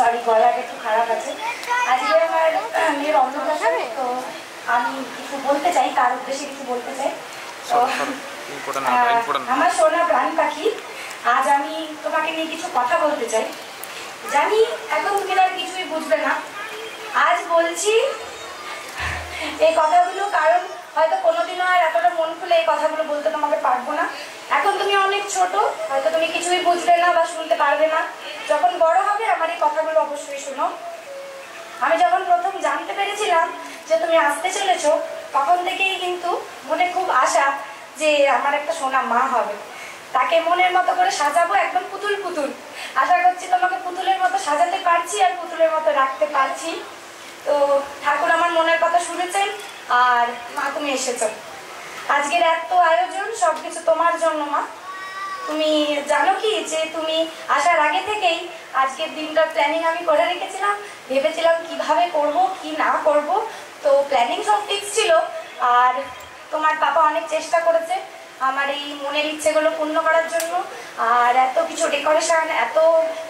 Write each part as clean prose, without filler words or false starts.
Sorry, গলাটা একটু খারাপ আছে। আজকে আমার মেয়ের অন্নপ্রাশন, তো আমি কিছু বলতে চাই, তার উদ্দেশ্যে কিছু বলতে চাই। তো আমার সোনা প্রাণ পাখি, আজ আমি তোমাকে নিয়ে কিছু কথা বলতে চাই। জানি এখন তুমি আর কিছুই বুঝবে না, আজ বলছি এই কথাগুলো, কারণ হয়তো কোনোদিনও আর এতটা মন খুলে এই কথাগুলো বলতে তোমাকে পারবো না। এখন তুমি অনেক ছোট, হয়তো তুমি কিছুই বুঝবে না বা শুনতে পারবে না। যখন বড় হবে আমার এই কথাগুলো অবশ্যই শোনো। আমি যখন প্রথম জানতে পেরেছিলাম যে তুমি আসতে চলেছো, তখন থেকেই কিন্তু মনে খুব আশা যে আমার একটা সোনা মা হবে। তাকে মনের মতো করে সাজাবো, একদম পুতুল পুতুল। আশা করছি তোমাকে পুতুলের মতো সাজাতে পারছি আর পুতুলের মতো রাখতে পারছি। তো ঠাকুর আমার মনের কথা শুনেছেন, আর মা তুমি এসেছো। আজকের এত আয়োজন সবকিছু তোমার জন্য মা। তুমি জানো কি যে তুমি আসার আগে থেকেই আজকের দিনটার প্ল্যানিং আমি করে রেখেছিলাম। ভেবেছিলাম কিভাবে করব কি না করব, তো প্ল্যানিং সব ফিক্স ছিল। আর তোমার বাবা অনেক চেষ্টা করেছে আমার এই মনের ইচ্ছেগুলো পূর্ণ করার জন্য। আর এত কিছু ডেকোরেশন, এত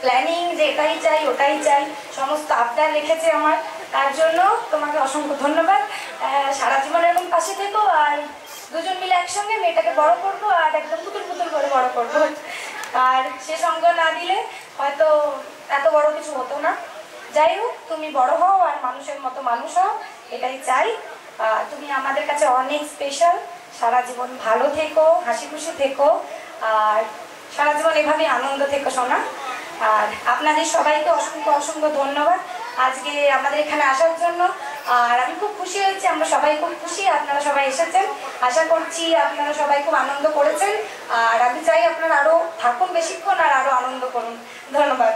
প্ল্যানিং, যে এটাই চাই ওটাই চাই, সমস্ত আবদার রেখেছে আমার। তার জন্য তোমাকে অসংখ্য ধন্যবাদ। সারা জীবন এরকম পাশে থেকো, আর দুজন মিলে একসঙ্গে মেয়েটাকে বড় করবো, আর একদম পুতুল পুতুল করে বড় করবো। আর সে সঙ্গ না দিলে হয়তো এত বড় কিছু হতো না। যাই হোক, তুমি বড় হও আর মানুষের মতো মানুষ হও, এটাই চাই। তুমি আমাদের কাছে অনেক স্পেশাল। সারা জীবন ভালো থেকো, হাসি খুশি থেকো, আর সারা জীবন এভাবেই আনন্দ থেকো সোনা। আর আপনাদের সবাইকে অসংখ্য অসংখ্য ধন্যবাদ আজকে আমাদের এখানে আসার জন্য। আর আমি খুব খুশি হয়েছি, আমরা সবাই খুব খুশি আপনারা সবাই এসেছেন। আশা করছি আপনারা সবাই খুব আনন্দ করেছেন, আর আমি চাই আপনারা আরও থাকুন বেশিক্ষণ আর আরও আনন্দ করুন। ধন্যবাদ।